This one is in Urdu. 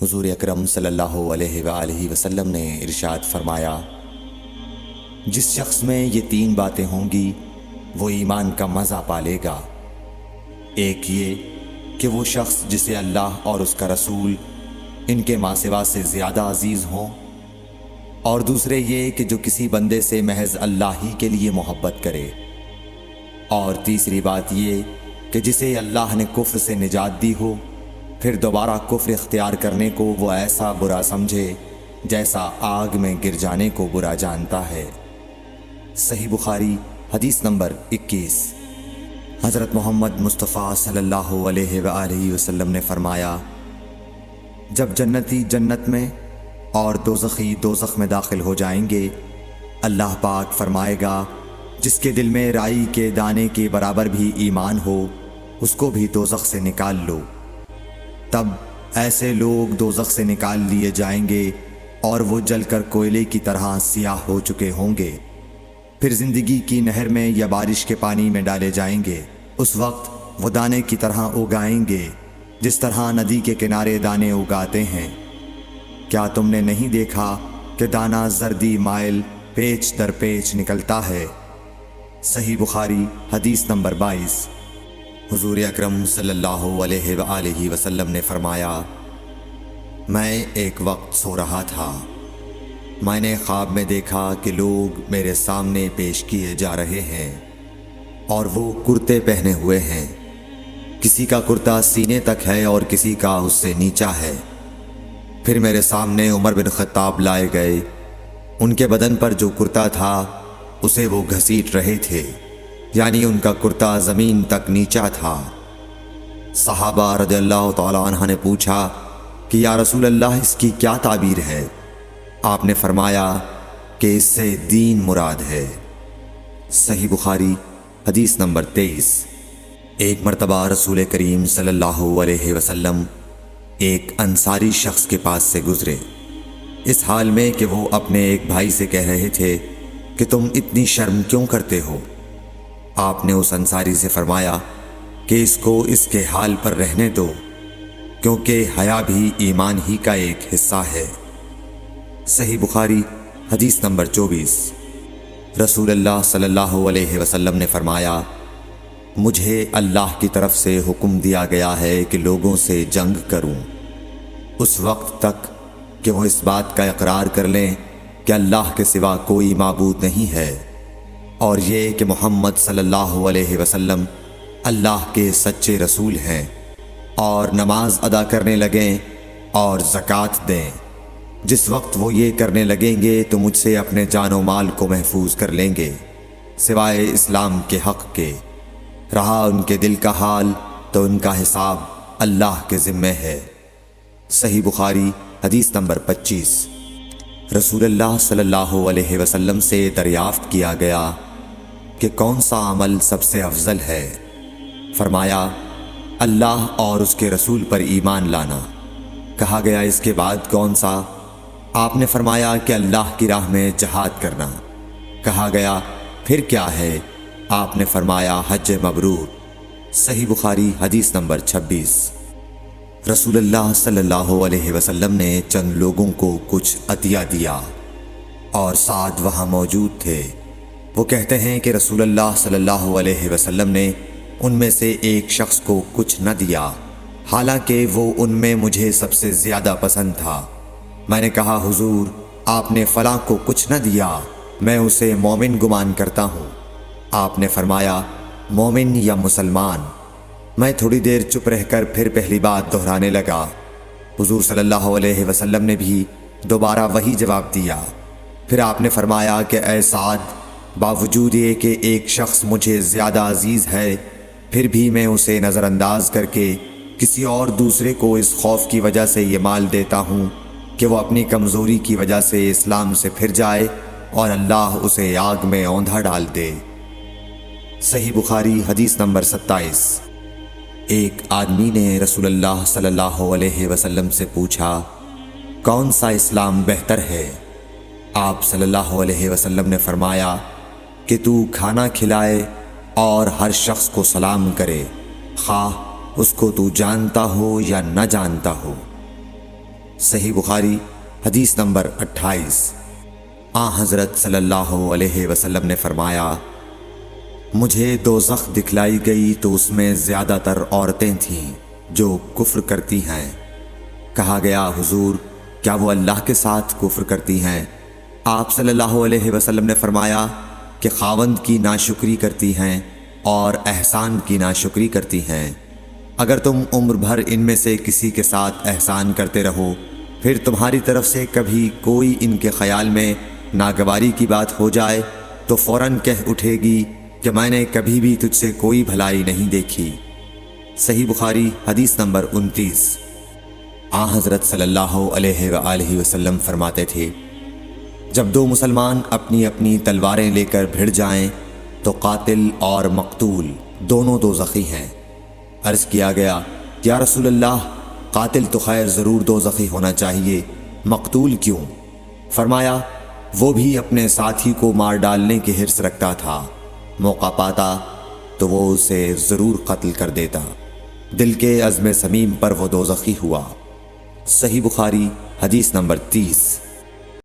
حضور اکرم صلی اللہ علیہ وآلہ وسلم نے ارشاد فرمایا، جس شخص میں یہ 3 باتیں ہوں گی وہ ایمان کا مزہ پالے گا۔ ایک یہ کہ وہ شخص جسے اللہ اور اس کا رسول ان کے ماں سوا سے زیادہ عزیز ہوں، اور دوسرے یہ کہ جو کسی بندے سے محض اللہ ہی کے لیے محبت کرے، اور تیسری بات یہ کہ جسے اللہ نے کفر سے نجات دی ہو پھر دوبارہ کفر اختیار کرنے کو وہ ایسا برا سمجھے جیسا آگ میں گر جانے کو برا جانتا ہے۔ صحیح بخاری حدیث نمبر 21۔ حضرت محمد مصطفیٰ صلی اللہ علیہ وآلہ وسلم نے فرمایا، جب جنتی جنت میں اور دوزخی دوزخ میں داخل ہو جائیں گے، اللہ پاک فرمائے گا جس کے دل میں رائی کے دانے کے برابر بھی ایمان ہو اس کو بھی دوزخ سے نکال لو۔ تب ایسے لوگ دوزخ سے نکال لیے جائیں گے اور وہ جل کر کوئلے کی طرح سیاہ ہو چکے ہوں گے، پھر زندگی کی نہر میں یا بارش کے پانی میں ڈالے جائیں گے۔ اس وقت وہ دانے کی طرح اگائیں گے جس طرح ندی کے کنارے دانے اگاتے ہیں۔ کیا تم نے نہیں دیکھا کہ دانہ زردی مائل پیچ در پیچ نکلتا ہے؟ صحیح بخاری حدیث نمبر 22۔ حضور اکرم صلی اللہ علیہ وآلہ وسلم نے فرمایا، میں ایک وقت سو رہا تھا، میں نے خواب میں دیکھا کہ لوگ میرے سامنے پیش کیے جا رہے ہیں اور وہ کرتے پہنے ہوئے ہیں، کسی کا کرتا سینے تک ہے اور کسی کا اس سے نیچا ہے۔ پھر میرے سامنے عمر بن خطاب لائے گئے، ان کے بدن پر جو کرتا تھا اسے وہ گھسیٹ رہے تھے، یعنی ان کا کرتا زمین تک نیچا تھا۔ صحابہ رضی اللہ تعالی عنہ نے پوچھا کہ یا رسول اللہ اس کی کیا تعبیر ہے؟ آپ نے فرمایا کہ اس سے دین مراد ہے۔ صحیح بخاری حدیث نمبر 23۔ ایک مرتبہ رسول کریم صلی اللہ علیہ وسلم ایک انصاری شخص کے پاس سے گزرے، اس حال میں کہ وہ اپنے ایک بھائی سے کہہ رہے تھے کہ تم اتنی شرم کیوں کرتے ہو؟ آپ نے اس انصاری سے فرمایا کہ اس کو اس کے حال پر رہنے دو، کیونکہ حیا بھی ایمان ہی کا ایک حصہ ہے۔ صحیح بخاری حدیث نمبر 24۔ رسول اللہ صلی اللہ علیہ وسلم نے فرمایا، مجھے اللہ کی طرف سے حکم دیا گیا ہے کہ لوگوں سے جنگ کروں اس وقت تک کہ وہ اس بات کا اقرار کر لیں کہ اللہ کے سوا کوئی معبود نہیں ہے، اور یہ کہ محمد صلی اللہ علیہ وسلم اللہ کے سچے رسول ہیں، اور نماز ادا کرنے لگیں اور زکوٰۃ دیں۔ جس وقت وہ یہ کرنے لگیں گے تو مجھ سے اپنے جان و مال کو محفوظ کر لیں گے سوائے اسلام کے حق کے، رہا ان کے دل کا حال تو ان کا حساب اللہ کے ذمے ہے۔ صحیح بخاری حدیث نمبر 25۔ رسول اللہ صلی اللہ علیہ وسلم سے دریافت کیا گیا کہ کون سا عمل سب سے افضل ہے؟ فرمایا، اللہ اور اس کے رسول پر ایمان لانا۔ کہا گیا اس کے بعد کون سا؟ آپ نے فرمایا کہ اللہ کی راہ میں جہاد کرنا۔ کہا گیا پھر کیا ہے؟ آپ نے فرمایا حج مبرور۔ صحیح بخاری حدیث نمبر 26۔ رسول اللہ صلی اللہ علیہ وسلم نے چند لوگوں کو کچھ عطیہ دیا اور سعد وہاں موجود تھے۔ وہ کہتے ہیں کہ رسول اللہ صلی اللہ علیہ وسلم نے ان میں سے ایک شخص کو کچھ نہ دیا، حالانکہ وہ ان میں مجھے سب سے زیادہ پسند تھا۔ میں نے کہا حضور، آپ نے فلاں کو کچھ نہ دیا، میں اسے مومن گمان کرتا ہوں۔ آپ نے فرمایا مومن یا مسلمان؟ میں تھوڑی دیر چپ رہ کر پھر پہلی بات دہرانے لگا۔ حضور صلی اللہ علیہ وسلم نے بھی دوبارہ وہی جواب دیا۔ پھر آپ نے فرمایا کہ اے سعد، باوجود یہ کہ ایک شخص مجھے زیادہ عزیز ہے پھر بھی میں اسے نظر انداز کر کے کسی اور دوسرے کو اس خوف کی وجہ سے یہ مال دیتا ہوں کہ وہ اپنی کمزوری کی وجہ سے اسلام سے پھر جائے اور اللہ اسے آگ میں اوندھا ڈال دے۔ صحیح بخاری حدیث نمبر 27۔ ایک آدمی نے رسول اللہ صلی اللہ علیہ وسلم سے پوچھا، کون سا اسلام بہتر ہے؟ آپ صلی اللہ علیہ وسلم نے فرمایا کہ تو کھانا کھلائے اور ہر شخص کو سلام کرے، خواہ اس کو تو جانتا ہو یا نہ جانتا ہو۔ صحیح بخاری حدیث نمبر 28۔ حضرت صلی اللہ علیہ وسلم نے فرمایا، مجھے دوزخ دکھلائی گئی تو اس میں زیادہ تر عورتیں تھیں جو کفر کرتی ہیں۔ کہا گیا، حضور کیا وہ اللہ کے ساتھ کفر کرتی ہیں؟ آپ صلی اللہ علیہ وسلم نے فرمایا کہ خاوند کی ناشکری کرتی ہیں اور احسان کی ناشکری کرتی ہیں۔ اگر تم عمر بھر ان میں سے کسی کے ساتھ احسان کرتے رہو، پھر تمہاری طرف سے کبھی کوئی ان کے خیال میں ناگواری کی بات ہو جائے تو فوراً کہہ اٹھے گی کہ میں نے کبھی بھی تجھ سے کوئی بھلائی نہیں دیکھی۔ صحیح بخاری حدیث نمبر 29۔ حضرت صلی اللہ علیہ وآلہ وسلم فرماتے تھے، جب دو مسلمان اپنی اپنی تلواریں لے کر بھڑ جائیں تو قاتل اور مقتول دونوں دوزخی ہیں۔ عرض کیا گیا، یا رسول اللہ، قاتل تو خیر ضرور دوزخی ہونا چاہیے، مقتول کیوں؟ فرمایا، وہ بھی اپنے ساتھی کو مار ڈالنے کی حرص رکھتا تھا، موقع پاتا تو وہ اسے ضرور قتل کر دیتا، دل کے عزم صمیم پر وہ دوزخی ہوا۔ صحیح بخاری حدیث نمبر 30۔